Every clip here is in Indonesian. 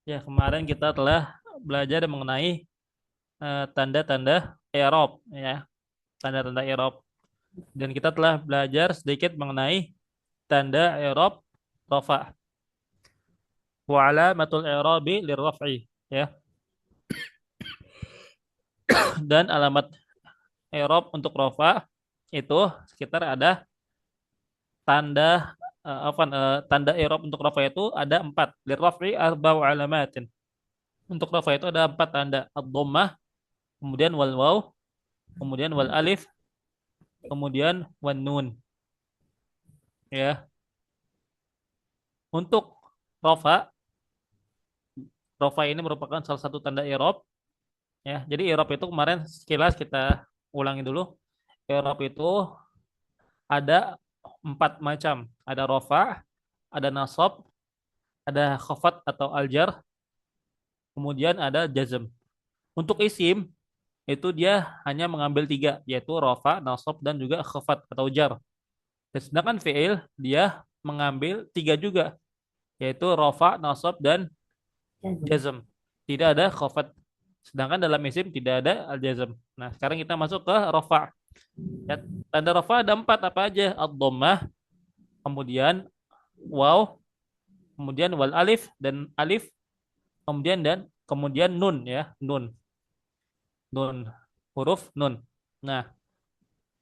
Ya, kemarin kita telah belajar mengenai tanda-tanda i'rab ya, tanda-tanda i'rab. Dan kita telah belajar sedikit mengenai tanda i'rab rafa. Wa alamatul i'rabi lirraf'i ya. Dan alamat i'rab untuk rafa itu sekitar ada tanda tanda i'rab untuk rafa itu ada 4. Lirraf'i arba'u alamatin. Untuk rafa itu ada 4 tanda. Ad-dhammah, kemudian wal waw, kemudian wal alif, kemudian wan nun ya. Untuk rofa, rofa ini merupakan salah satu tanda i'rab ya. Jadi i'rab itu kemarin sekilas kita ulangi dulu. I'rab itu ada 4 macam. Ada rofa, ada nasab, ada khafat atau aljar, kemudian ada jazm. Untuk isim itu dia hanya mengambil 3, yaitu rofa, nasab, dan juga khafat atau jar. Dan sedangkan fi'il dia mengambil 3 juga, yaitu rofa, nasab, dan jazm. Tidak ada khafat. Sedangkan dalam isim tidak ada al-jazm. Nah, sekarang kita masuk ke rofa. Ya, tanda rofa ada 4 apa aja? Ad-dhammah, kemudian waw, kemudian wal alif dan alif, kemudian nun ya, nun. Nun, huruf nun. Nah,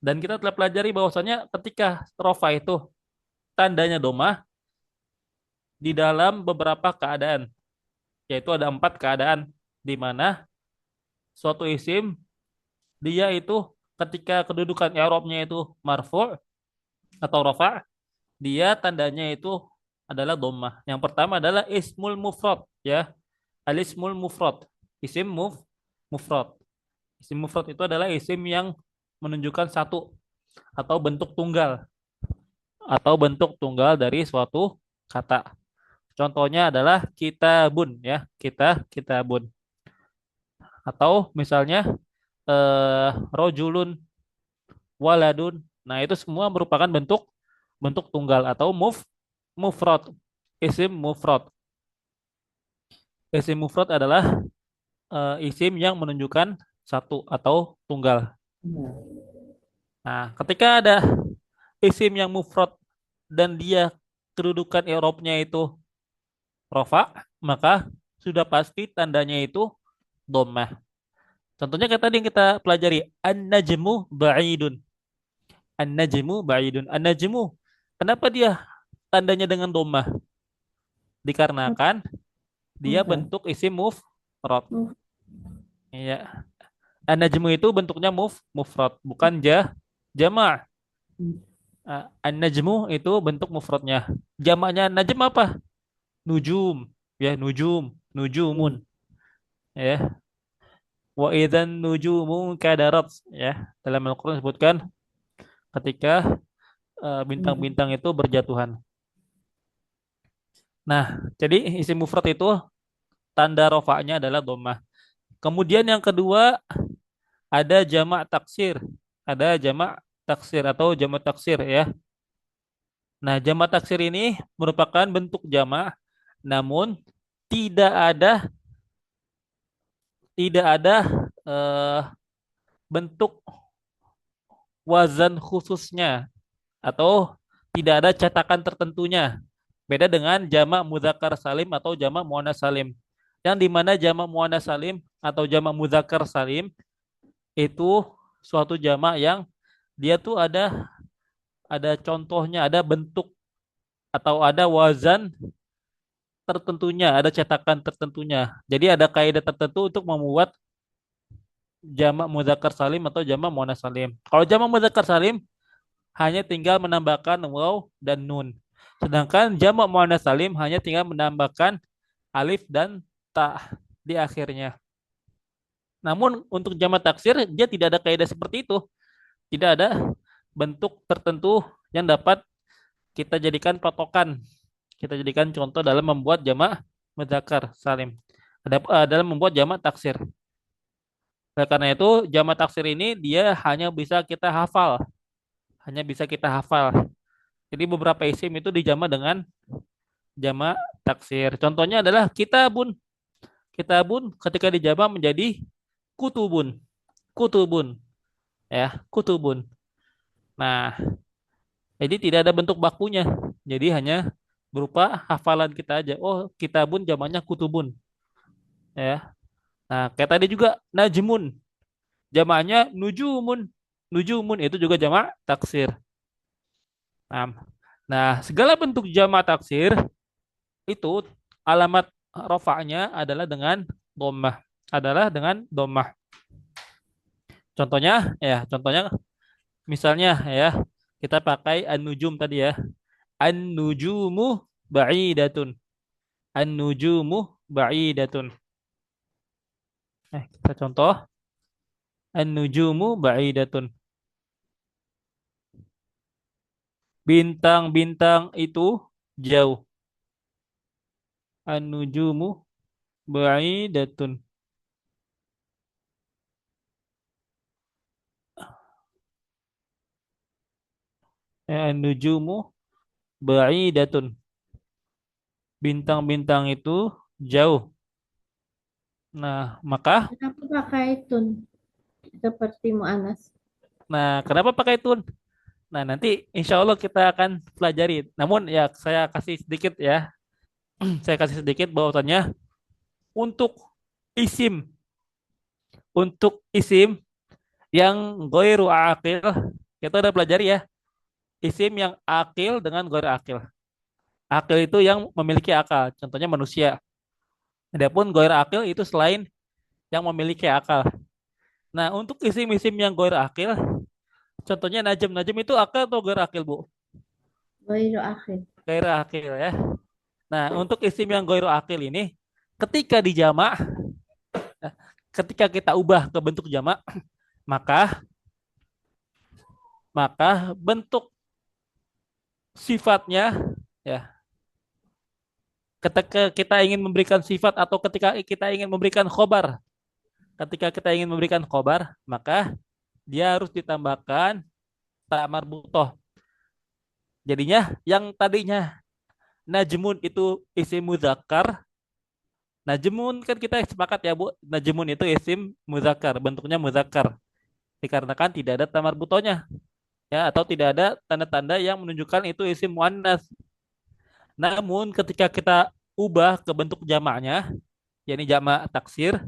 dan kita telah pelajari bahwasanya ketika rofa itu tandanya domah di dalam beberapa keadaan, yaitu ada 4 keadaan di mana suatu isim dia itu ketika kedudukan i'rabnya itu marfu' atau rafa', dia tandanya itu adalah dhammah. Yang pertama adalah ismul mufrad ya. Al-ismul mufrad. Isim mufrad. Isim mufrad itu adalah isim yang menunjukkan satu atau bentuk tunggal dari suatu kata. Contohnya adalah kitabun ya, kitabun. Atau misalnya rojulun, waladun. Nah, itu semua merupakan bentuk bentuk tunggal atau mufrad. Isim mufrad. Isim mufrad adalah isim yang menunjukkan satu atau tunggal. Nah, ketika ada isim yang mufrad dan dia kedudukan i'rabnya itu rofa, maka sudah pasti tandanya itu dhammah. Contohnya kayak tadi yang kita pelajari, an-najmu ba'idun. An-najmu ba'idun. An-najmu, kenapa dia tandanya dengan dhammah? Dikarenakan dia bentuk isim mufrad. Iya. An-najmu itu bentuknya mufrad, bukan jama'. An-najmu itu bentuk mufradnya. Jamaknya najm apa? Nujum. Ya, nujumun. Ya. Wa idzan nujumu kadarat. Ya. Dalam Al-Qur'an disebutkan ketika bintang-bintang itu berjatuhan. Nah, jadi isim mufrad itu tanda rofaknya adalah dhammah. Kemudian yang kedua ada jamak taksir. Ada jamak taksir atau jamak taksir ya. Nah, jamak taksir ini merupakan bentuk jamak namun tidak ada tidak ada eh, bentuk wazan khususnya atau tidak ada cetakan tertentunya. Beda dengan jamak mudzakkar salim atau jamak muannats salim. Yang di mana jamak muannats salim atau jamak mudzakkar salim itu suatu jamak yang dia tuh ada contohnya, ada bentuk atau ada wazan tertentunya, ada cetakan tertentunya. Jadi ada kaidah tertentu untuk membuat jamak mudzakkar salim atau jamak muannats salim. Kalau jamak mudzakkar salim hanya tinggal menambahkan waw dan nun. Sedangkan jamak muannats salim hanya tinggal menambahkan alif dan ta di akhirnya. Namun untuk jamak taksir dia tidak ada kaidah seperti itu. Tidak ada bentuk tertentu yang dapat kita jadikan patokan. Kita jadikan contoh dalam membuat jamak mudzakkar salim. Dalam membuat jamak taksir. Oleh karena itu jamak taksir ini dia hanya bisa kita hafal. Hanya bisa kita hafal. Jadi beberapa isim itu dijamak dengan jamak taksir. Contohnya adalah kitabun. Kitabun ketika dijamak menjadi kutubun. Kutubun, ya, kutubun. Nah, jadi tidak ada bentuk bakunya. Jadi hanya berupa hafalan kita aja. Oh, kitabun jamaknya kutubun, ya. Nah, kayak tadi juga najmun, jamaknya nujumun. Nujumun itu juga jamak taksir. Nah, segala bentuk jamak taksir itu alamat rofaknya adalah dengan dhammah. Adalah dengan dhammah. Contohnya, contohnya misalnya ya, kita pakai an-nujum tadi ya. An-nujumu ba'idatun. An-nujumu ba'idatun. Kita contoh. An-nujumu ba'idatun. Bintang-bintang itu jauh. An-nujumu ba'idatun. An-nujumu ba'idatun. Bintang-bintang itu jauh. Nah, maka Kenapa pakai tun seperti mu'anas? kenapa pakai tun? Nah, nanti insya Allah kita akan pelajari. Namun ya saya kasih sedikit ya. Saya kasih sedikit bahwasannya untuk isim, yang goiru akil, kita udah pelajari ya. Isim yang akil dengan goiru akil. Akil itu yang memiliki akal, contohnya manusia. Adapun goiru akil itu selain yang memiliki akal. Nah, untuk isim-isim yang goiru akil, contohnya najem. Najem itu akal atau goiru akil, Bu? Ghairu akhir. Goiru akil ya. Nah, untuk isim yang goiru akil ini, ketika dijamak, nah, ketika kita ubah ke bentuk jamak, maka bentuk sifatnya, ya, ketika kita ingin memberikan sifat atau ketika kita ingin memberikan khobar, maka dia harus ditambahkan ta marbutoh. Jadinya yang tadinya najmun itu isim muzakkar. Najmun kan kita sepakat ya, Bu. Najmun itu isim muzakkar, bentuknya muzakkar. Dikarenakan tidak ada ta marbutohnya, ya, atau tidak ada tanda-tanda yang menunjukkan itu isim muannas. Namun ketika kita ubah ke bentuk jamaknya, yakni jamak taksir,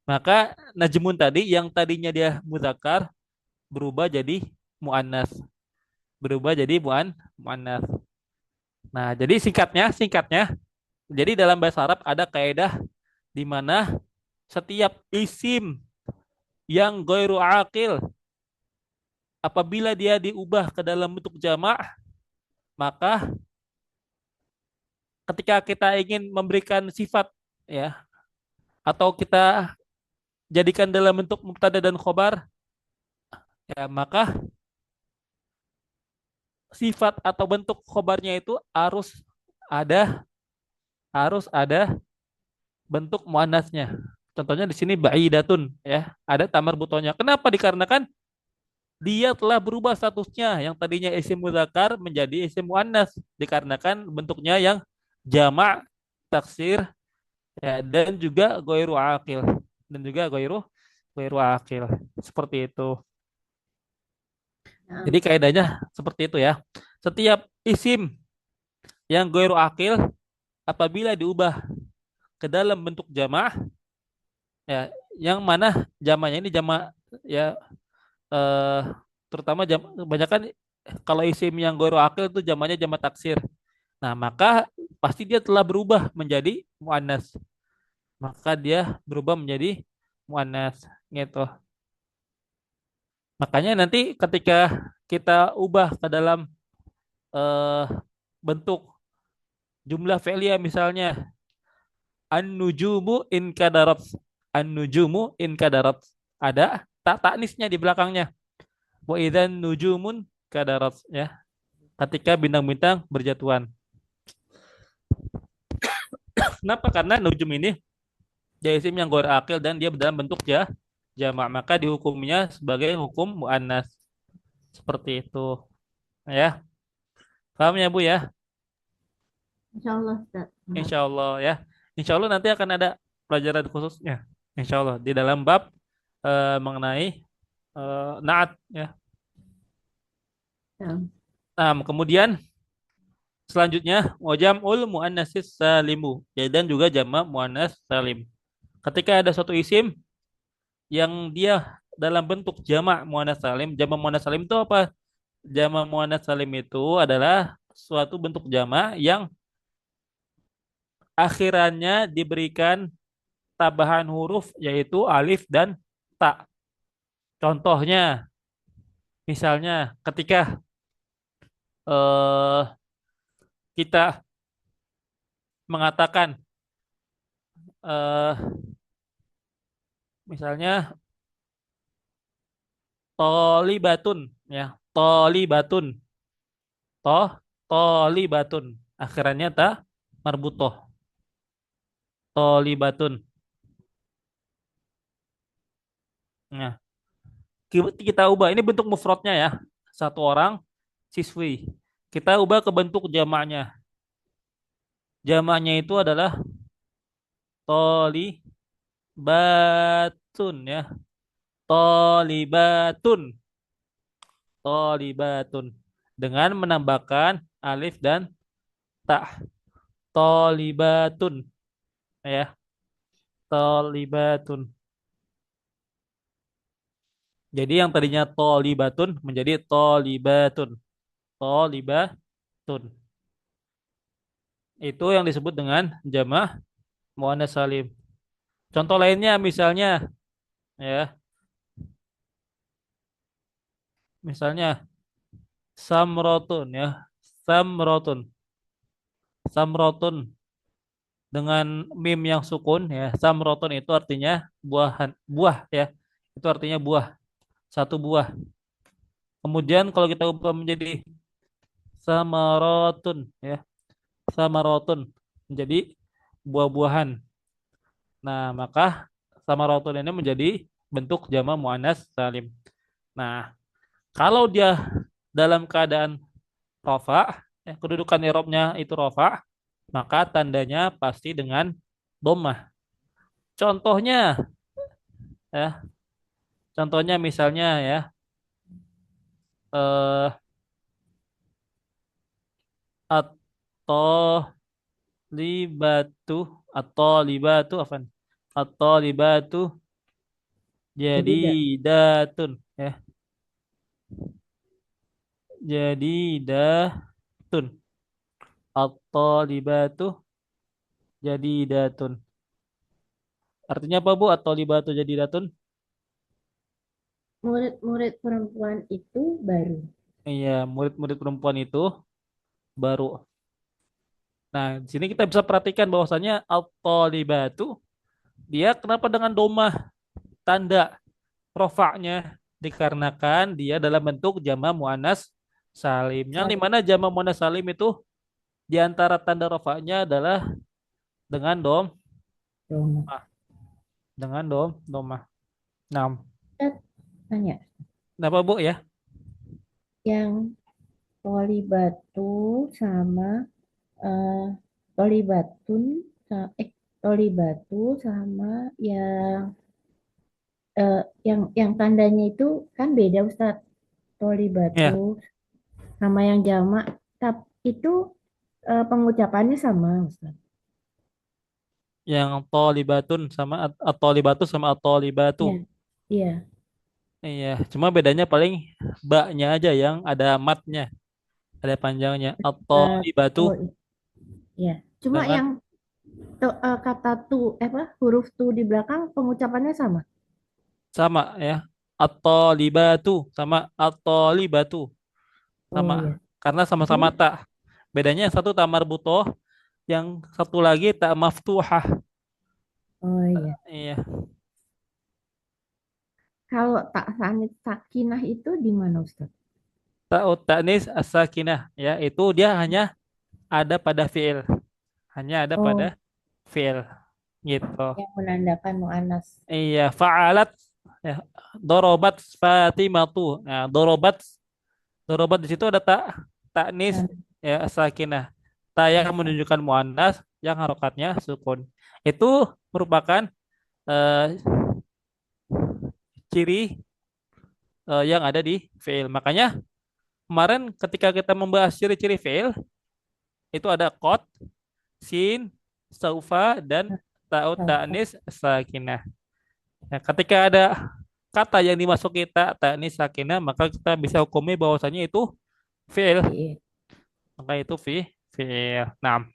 maka najmun tadi yang tadinya dia muzakkar berubah jadi muannas, muannas. Nah, jadi singkatnya, jadi dalam bahasa Arab ada kaidah di mana setiap isim yang ghairu aqil apabila dia diubah ke dalam bentuk jamak, maka ketika kita ingin memberikan sifat, ya, atau kita jadikan dalam bentuk mubtada dan khobar, ya, maka sifat atau bentuk khobarnya itu ada harus ada bentuk muannasnya. Contohnya di sini ba'idatun, ya, ada tamar butonya. Kenapa? Dikarenakan dia telah berubah statusnya yang tadinya isim muzakkar menjadi isim muannas dikarenakan bentuknya yang jamak taksir, ya, dan juga ghairu aqil, seperti itu. Nah, Jadi kaidahnya seperti itu ya. Setiap isim yang ghairu aqil apabila diubah ke dalam bentuk jamak, ya, yang mana jamaknya ini jamak, ya, eh, terutama kebanyakan kalau isim yang ghairu aqil itu jamaknya jamak taksir. Nah, maka pasti dia telah berubah menjadi muannas. Maka dia berubah menjadi muannas gitu. Makanya nanti ketika kita ubah ke dalam eh, bentuk jumlah fi'liyah misalnya an-nujumu in kadarat. An-nujumu in kadarat. Ada tak taknisnya di belakangnya. Wa idzan nujumun kadarat, ya. Ketika bintang-bintang berjatuhan. Kenapa? Karena nujum ini dia isim yang ghair akil dan dia dalam bentuk jamak, maka dihukumnya sebagai hukum muannas. Seperti itu. Ya. Paham ya, Bu, ya? insya Allah Ustaz. Nah, Insya Allah ya. Insya Allah nanti akan ada pelajaran khususnya, insya Allah di dalam bab mengenai naat ya. Ya. Nah, kemudian selanjutnya wajamul muannatsis salimu ya, dan juga jamak muannats salim. Ketika ada suatu isim yang dia dalam bentuk jamak muannats salim itu apa? Jamak muannats salim itu adalah suatu bentuk jamak yang akhirannya diberikan tambahan huruf yaitu alif dan ta. Contohnya, misalnya ketika eh, kita mengatakan eh, misalnya tolibatun ya, tolibatun, toh tolibatun, akhirannya ta marbutoh, tolibatun. Nah, kita ubah ini bentuk mufradnya ya, satu orang siswi. Kita ubah ke bentuk jamaknya. Jamaknya itu adalah tolibatun ya, tolibatun, tolibatun dengan menambahkan alif dan ta. Tolibatun ya, tolibatun. Jadi yang tadinya tolibatun menjadi tolibatun, tolibatun. Itu yang disebut dengan jamak muannats salim. Contoh lainnya misalnya ya, misalnya samrotun ya, samrotun, samrotun dengan mim yang sukun ya. Samrotun itu artinya buahan, buah ya. Itu artinya buah, satu buah. Kemudian kalau kita ubah menjadi samarotun ya, samarotun menjadi buah-buahan. Nah, maka samarotun ini menjadi bentuk jamak muannats salim. Nah, kalau dia dalam keadaan rofa, kedudukan i'rabnya itu rofa, maka tandanya pasti dengan dhammah. Contohnya ya, contohnya misalnya ya, eh atau libatu, atau libatu apa? Atau libatu jadi Jadi datun ya, jadi datun. Atau libatu jadi datun. Artinya apa Bu? Atau libatu jadi datun? murid-murid perempuan itu baru. Iya, murid-murid perempuan itu baru. Nah, di sini kita bisa perhatikan bahwasanya at-talibatu dia kenapa dengan domah tanda rofaknya dikarenakan dia dalam bentuk jama muannas salim. Yang di Saling mana jama muannas salim itu di antara tanda rofaknya adalah dengan dong. dengan domah. Nah, Kita tanya kenapa Bu ya? yang poli batu sama eh poli batun poli batu sama yang yang tandanya itu kan beda Ustadz. Poli batu Ya, sama yang jamak, tapi itu pengucapannya sama Ustadz. yang tolibatun sama at-tolibatu sama at-tolibatu. Iya, iya. Iya, cuma bedanya paling baknya aja yang ada matnya, ada panjangnya. At-tolibatu Oh iya. Cuma dengan yang kata tu apa huruf tu di belakang pengucapannya sama. sama ya. At-tolibatu sama at-tolibatu Oh sama iya. karena sama-sama Jadi tak. Bedanya yang satu tak marbutoh, yang satu lagi tak maftuhah. oh iya. Iya. Kalau tak sanit sakinah itu di mana Ustaz? Ta'ut ta'nis as-sakinah ya, itu dia hanya ada pada fiil, hanya ada pada Oh, fiil gitu. yang menandakan mu'annas. Iya, fa'alat ya, dorobat Fatimatu. Nah, dorobat di situ ada tak taknis Nah, ya sakinah. Ta yang menunjukkan muannas yang harokatnya sukun. itu merupakan eh, ciri yang ada di fiil. Makanya kemarin ketika kita membahas ciri-ciri fiil itu ada qad, sin, saufa dan ta'ut Tahu. ta'nis sakinah. Nah, ketika ada kata yang dimasuki ta ta'nis sakinah maka kita bisa hukumi bahwasanya itu fiil. Iya. Maka itu fiil. Nah,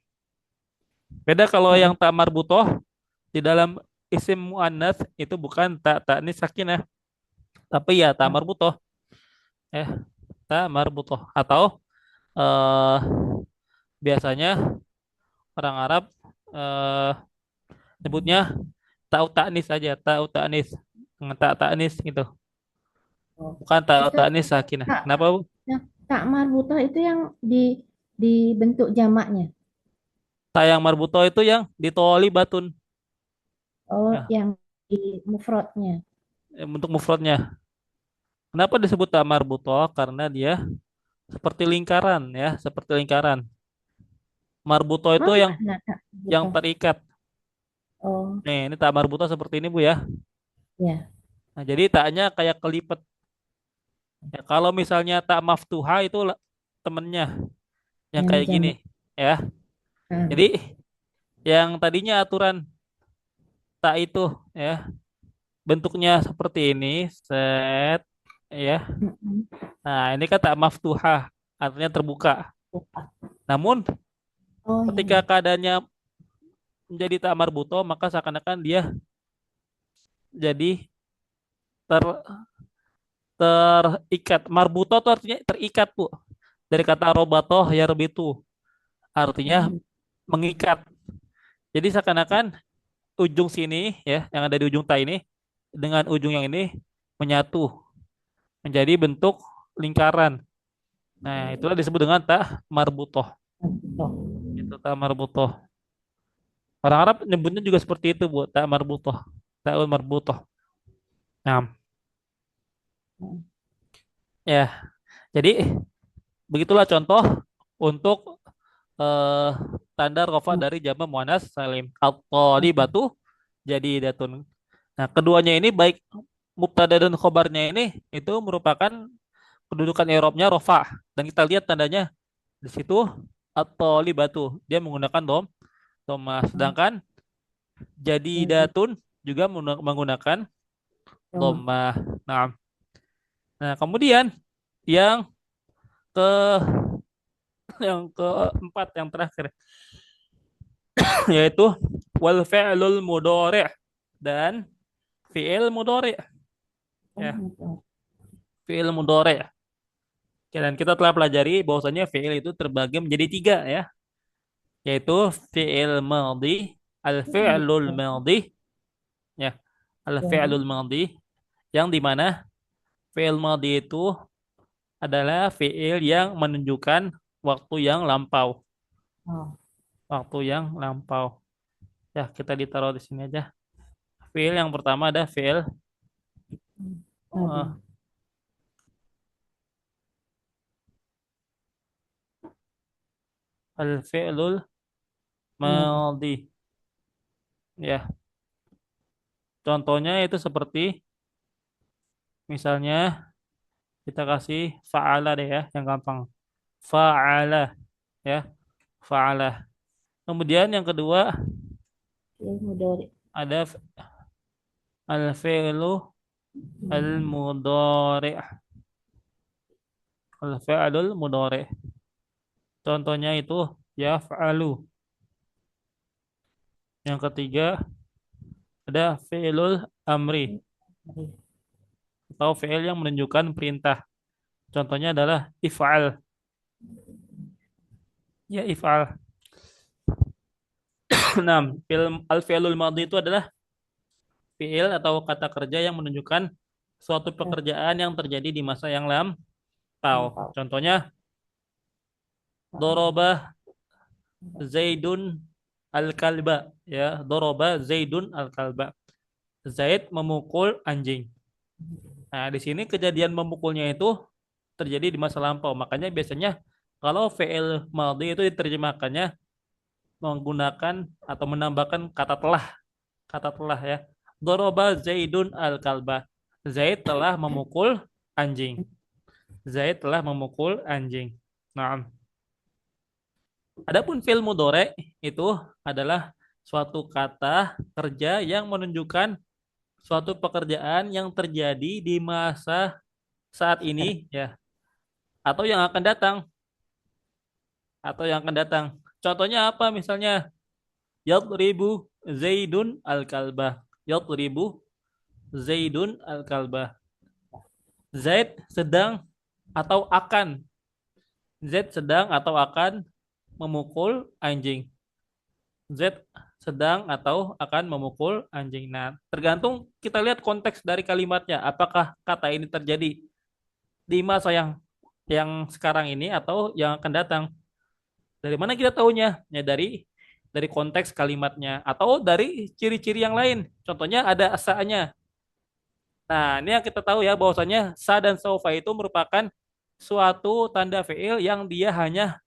beda kalau yang Heeh. ta marbutoh di dalam isim muannats itu bukan ta ta'nis sakinah, tapi ya ta Heeh. marbutoh. Eh, ta marbutoh atau eh biasanya orang Arab eh nyebutnya ta'u ta'nis saja, ta'u ta'nis. Dengan ta ta'nis gitu. Oh. Bukan ta'u Itu ta'nis sakinah. tak Kenapa, Bu? yang tak marbutoh itu yang di bentuk jamaknya. Ta yang marbutoh itu yang ditoli batun. Oh, Ya, yang di mufradnya. bentuk mufradnya. Kenapa disebut ta marbutoh? Karena dia seperti lingkaran ya, seperti lingkaran. Marbutoh itu Mana tak yang marbutoh? terikat. Oh, Nih, ini ta marbutoh seperti ini, Bu ya. ya. Nah, jadi taknya kayak kelipet. Ya, kalau misalnya tak maftuha itu temennya yang Yang kayak gini jamak. ya. Nah. Jadi yang tadinya aturan tak itu ya bentuknya seperti ini set ya. Mm-mm. Nah, ini kan tak maftuha artinya terbuka. Namun Oh, ketika ya. keadaannya menjadi tak marbuto maka seakan-akan dia jadi ter terikat. Marbuto itu artinya terikat, Bu. Dari kata robatoh ya itu artinya Mm-mm. mengikat. Jadi seakan-akan ujung sini ya yang ada di ujung ta ini dengan ujung yang ini menyatu menjadi bentuk lingkaran. Nah, itulah disebut dengan ta marbutoh. Marbutoh. Itu ta marbutoh. Orang Arab nyebutnya juga seperti itu, Bu, ta marbutoh. Ta'un marbutoh. Nah, ya. Jadi begitulah contoh untuk eh, tanda rofa dari jamak muannas salim. Mm-mm. At-thalibatu jadi datun. Nah, keduanya ini baik mubtada dan khobarnya ini itu merupakan kedudukan i'rabnya rofa dan kita lihat tandanya di situ at-thalibatu dia menggunakan dhamma sedangkan jadi Mm-mm. datun juga menggunakan Doma. dhamma. Nah, nah kemudian yang ke yang keempat yang terakhir yaitu wal fi'lul mudhari' dan fi'il mudhari' Oh, ya, gitu. fi'il mudhari'. Oke, dan kita telah pelajari bahwasanya fi'il itu terbagi menjadi tiga ya, yaitu fi'il madhi, al-fi'lul Gitu. madhi ya, Ya. al-fi'lul madhi yang dimana fi'il madhi itu adalah fi'il yang menunjukkan waktu yang lampau, Oh. waktu yang lampau. Ya, kita ditaruh di sini aja. Fi'il yang pertama ada fi'il Tadi. uh, al-fi'lul Madi. madhi. Ya, contohnya itu seperti misalnya kita kasih fa'ala deh ya, yang gampang. Fa'ala ya, fa'ala. Kemudian yang kedua Ya, mudori. ada al-fi'lu al-mudhari'. Al-fi'lul mudhari'. Contohnya itu yaf'alu. Yang ketiga ada fi'lul amri atau fi'il yang menunjukkan perintah. Contohnya adalah if'al. Ya, if'al. Nah, al-fi'lul madhi itu adalah fi'il atau kata kerja yang menunjukkan suatu pekerjaan yang terjadi di masa yang lampau. Lampau. Contohnya doroba Zaidun al-kalba ya, doroba Zaidun al-kalba. Zaid memukul anjing. Nah, di sini kejadian memukulnya itu terjadi di masa lampau. Makanya biasanya kalau fi'il madhi itu diterjemahkannya menggunakan atau menambahkan kata telah ya. Doroba Zaidun al-kalba. Zaid telah memukul anjing. Zaid telah memukul anjing. Nah, adapun fi'il mudhari itu adalah suatu kata kerja yang menunjukkan suatu pekerjaan yang terjadi di masa saat ini ya, atau yang akan datang, atau yang akan datang. Contohnya apa misalnya? Yadribu Zaidun al-kalbah. Yadribu Zaidun al-kalbah. Zaid sedang atau akan. Zaid sedang atau akan memukul anjing. Z sedang atau akan memukul anjing. Nah, tergantung kita lihat konteks dari kalimatnya. Apakah kata ini terjadi di masa yang sekarang ini atau yang akan datang? Dari mana kita tahunya? Ya dari konteks kalimatnya atau dari ciri-ciri yang lain. Contohnya ada asa-nya. Nah, ini yang kita tahu ya bahwasanya sa dan saufa itu merupakan suatu tanda fiil yang dia hanya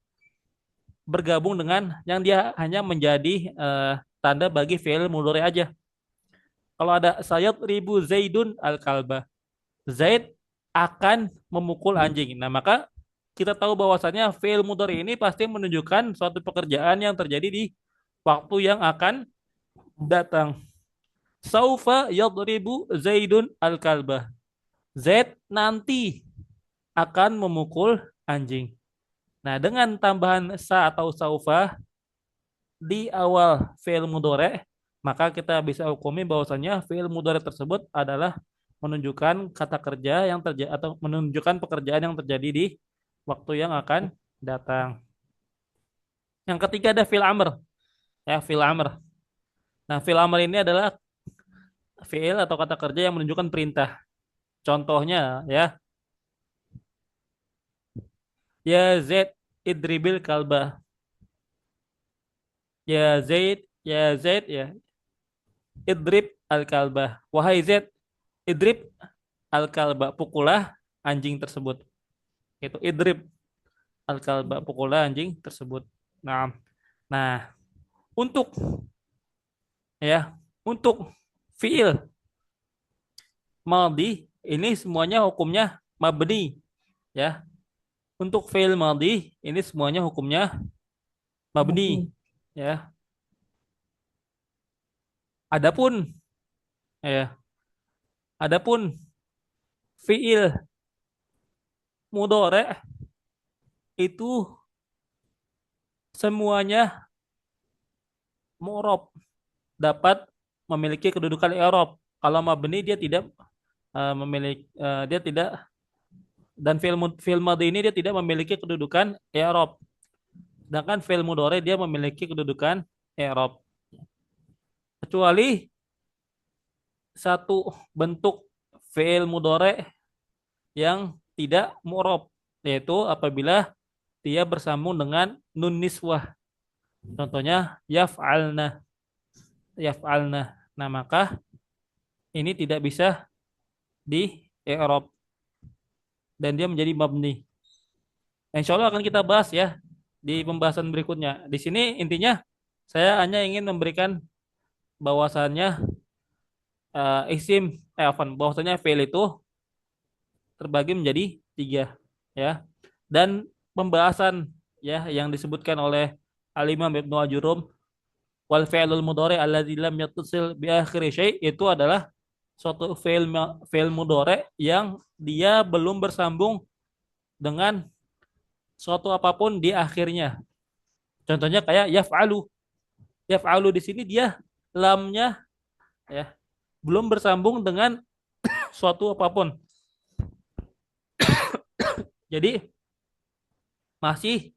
bergabung dengan yang dia hanya menjadi tanda bagi fiil mudhari aja. Kalau ada sayat ribu Zaidun al-kalba. Zaid akan memukul anjing. Nah, maka kita tahu bahwasannya fiil mudhari ini pasti menunjukkan suatu pekerjaan yang terjadi di waktu yang akan datang. Saufa yadribu Zaidun al-kalbah. Zaid nanti akan memukul anjing. Nah, dengan tambahan sa atau saufa di awal fi'il mudhari, maka kita bisa hukumi bahwasanya fi'il mudhari tersebut adalah menunjukkan kata kerja yang terjadi atau menunjukkan pekerjaan yang terjadi di waktu yang akan datang. Yang ketiga ada fi'il amr. Ya, fi'il amr. Nah, fi'il amr ini adalah fi'il atau kata kerja yang menunjukkan perintah. Contohnya ya, ya Zaid idribil kalba. Ya Zaid ya idrib al kalba. Wahai Zaid, idrib al kalba. Pukulah anjing tersebut. Itu idrib al kalba. Pukulah anjing tersebut. Nah, nah untuk ya untuk fiil maldi ini semuanya hukumnya mabni ya. Untuk fiil maldi ini semuanya hukumnya mabni Mabni. ya. Adapun ya, adapun fiil mudhari itu semuanya mu'rab, dapat memiliki kedudukan i'rab. Kalau mabni dia tidak memiliki dia tidak, dan fi'il madhi ini dia tidak memiliki kedudukan i'rab. Sedangkan fi'il mudhari dia memiliki kedudukan i'rab. Kecuali satu bentuk fi'il mudhari yang tidak mu'rab, yaitu apabila dia bersambung dengan nun niswah. Contohnya yaf'alna, yaf'alna. Nah, maka ini tidak bisa di i'rab dan dia menjadi mabni. Nah, insya Allah akan kita bahas ya di pembahasan berikutnya. Di sini intinya saya hanya ingin memberikan bahwasannya bahwasannya fi'il itu terbagi menjadi tiga ya. Dan pembahasan ya yang disebutkan oleh Al-Imam Ibnu Ajurum, wal fi'lul mudhari alladzi lam yattasil bi akhiri syai' itu adalah suatu fi'il mudhari yang dia belum bersambung dengan suatu apapun di akhirnya. Contohnya kayak yaf'alu. Yaf'alu di sini dia lamnya ya belum bersambung dengan suatu apapun. Jadi masih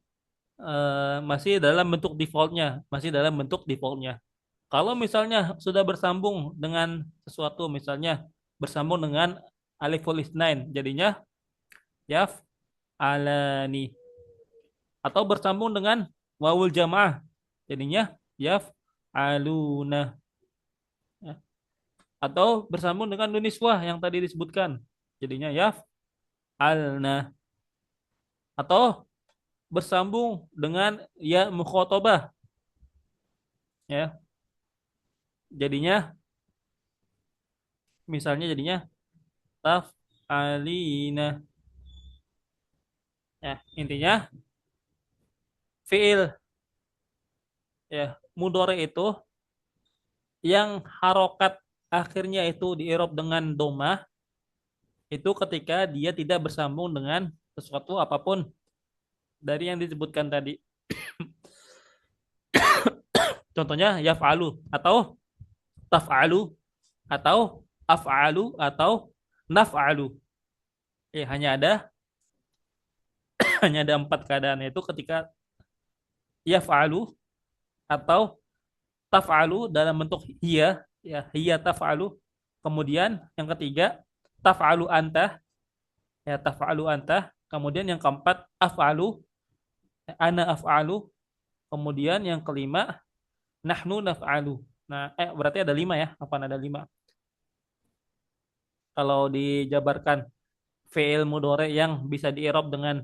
masih dalam bentuk defaultnya, masih dalam bentuk defaultnya. Kalau misalnya sudah bersambung dengan sesuatu, misalnya bersambung dengan aliful isnain, jadinya yaf alani. Atau bersambung dengan wawul jamaah, jadinya yaf aluna. Ya. Atau bersambung dengan nun niswah yang tadi disebutkan, jadinya yaf alna. Atau bersambung dengan ya mukhotabah, ya. Jadinya misalnya jadinya taf'alina, ya. Intinya fiil, ya, mudhari itu yang harokat akhirnya itu di i'rab dengan domah itu ketika dia tidak bersambung dengan sesuatu apapun dari yang disebutkan tadi. Contohnya yaf'alu atau taf'alu atau af'alu atau naf'alu. Hanya ada hanya ada empat keadaan, yaitu ketika yaf'alu atau taf'alu dalam bentuk hiya, ya, hiya taf'alu. Kemudian yang ketiga taf'alu anta, ya, taf'alu anta. Kemudian yang keempat af'alu, ana af'alu. Kemudian yang kelima nahnu naf'alu. Nah, berarti ada lima ya. Apa ada lima? Kalau dijabarkan fi'il mudhari yang bisa di-i'rab dengan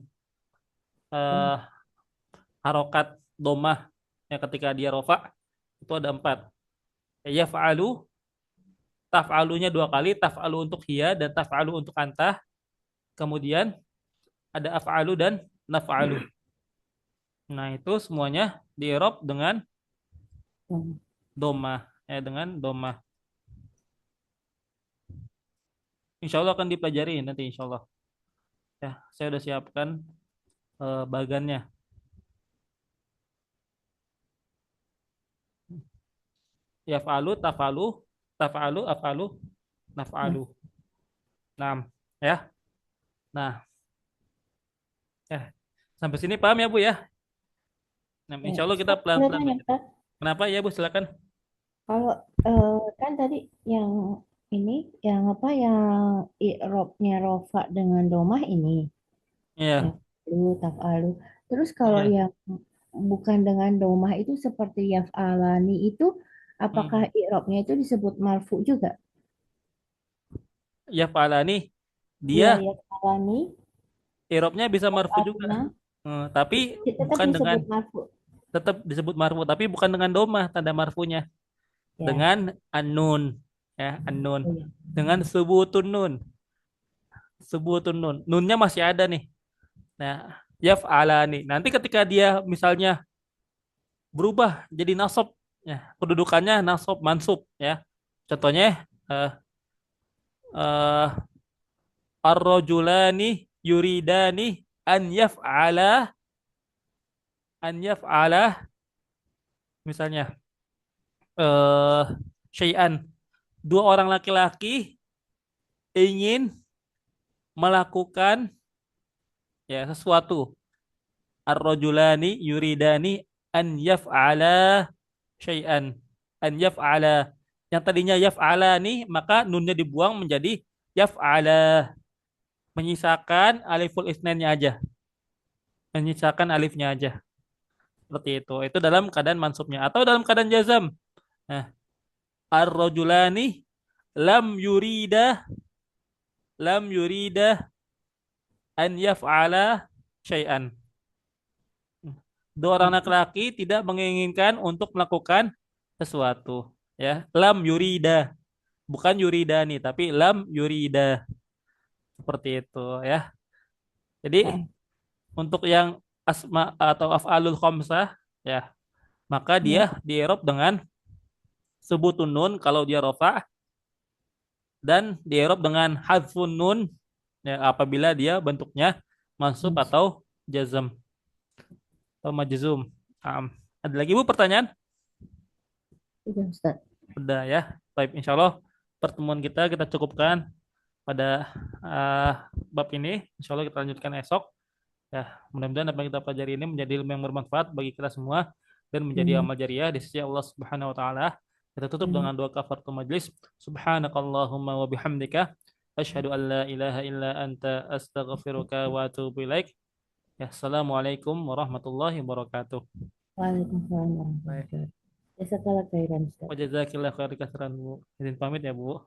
Oh, eh, harokat domah, ya, ketika dia rofa itu ada empat. Yaf'alu, taf'alunya dua kali, taf'alu untuk hiya dan taf'alu untuk anta. Kemudian ada af'alu dan naf'alu. Nah, itu semuanya di-i'rab dengan oh. domah, ya, dengan domah. Insya Allah akan dipelajari nanti, insya Allah. Ya, saya udah siapkan bagannya. Yaf'alu, taf'alu, taf'alu, af'alu, Nah, naf'alu. Nah, ya. Nah, ya. Sampai sini paham ya, Bu ya? Nah, ya. insya Allah kita Ustaz, boleh pelan-pelan tanya, belajar. Ustaz? Kenapa ya, Bu? Silakan. Kalau kan tadi yang ini, yang apa, yang i'robnya rofa dengan domah ini, Iya, yang lu, taf'alu. Terus kalau iya. yang bukan dengan domah itu seperti yaf'alani itu, apakah Mhm. i'robnya itu disebut marfu juga? Ya Fa'ala nih, dia Iya, yaf'alani, irobnya bisa marfu juga. yaf'aluna, Tapi tetap bukan dengan disebut marfu. tetap disebut marfu, tapi bukan dengan domah tanda marfunya. Ya, Dengan annun, ya, annun. oh iya. Dengan subutun nun. Subutun nun. Nunnya masih ada nih. Nah, ya Fa'ala nih. Nanti ketika dia misalnya berubah jadi nasab, ya, kedudukannya nasab mansub, ya. Contohnya eh eh ar-rajulani yuridani an yaf'ala misalnya eh syai'an. Dua orang laki-laki ingin melakukan, ya, sesuatu. Ar-rajulani yuridani an yaf'ala syai'an. An yaf'ala. Yang tadinya yaf'ala nih, maka nunnya dibuang menjadi yaf'ala. Menyisakan aliful isnainnya aja. Menyisakan alifnya aja. Seperti itu. Itu dalam keadaan mansubnya. Atau dalam keadaan jazam. Nah, ar-rajulani lam yurida lam yurida an yaf'ala syai'an. Dua orang laki-laki tidak menginginkan untuk melakukan sesuatu, ya. Lam yurida, bukan yuridani, tapi lam yurida. Seperti itu, ya. Jadi Heeh. untuk yang asma atau af'alul khamsah, ya, maka Ya, dia di i'rab dengan subutun nun kalau dia rafa, dan di i'rab dengan hadzfun nun, ya, apabila dia bentuknya mansub Mas. atau jazm atau majzum. Ada lagi, Bu, pertanyaan? Udah, Ustaz. Udah ya. Baik, insya Allah pertemuan kita cukupkan pada eh, bab ini. Insya Allah kita lanjutkan esok. Ya, mudah-mudahan apa yang kita pelajari ini menjadi ilmu yang bermanfaat bagi kita semua dan menjadi Amin. amal jariah di sisi Allah Subhanahu wa taala. Kita tutup Amin. dengan doa kafaratul majlis. Subhanakallahumma wa bihamdika asyhadu an la ilaha illa anta astaghfiruka wa atubu ilaik. Ya, assalamualaikum warahmatullahi wabarakatuh. Waalaikumsalam Baik. warahmatullahi wabarakatuh. Jazakallah khairan, Ustaz. Wajazakillah khairan katsiran, Bu. Izin pamit ya, Bu.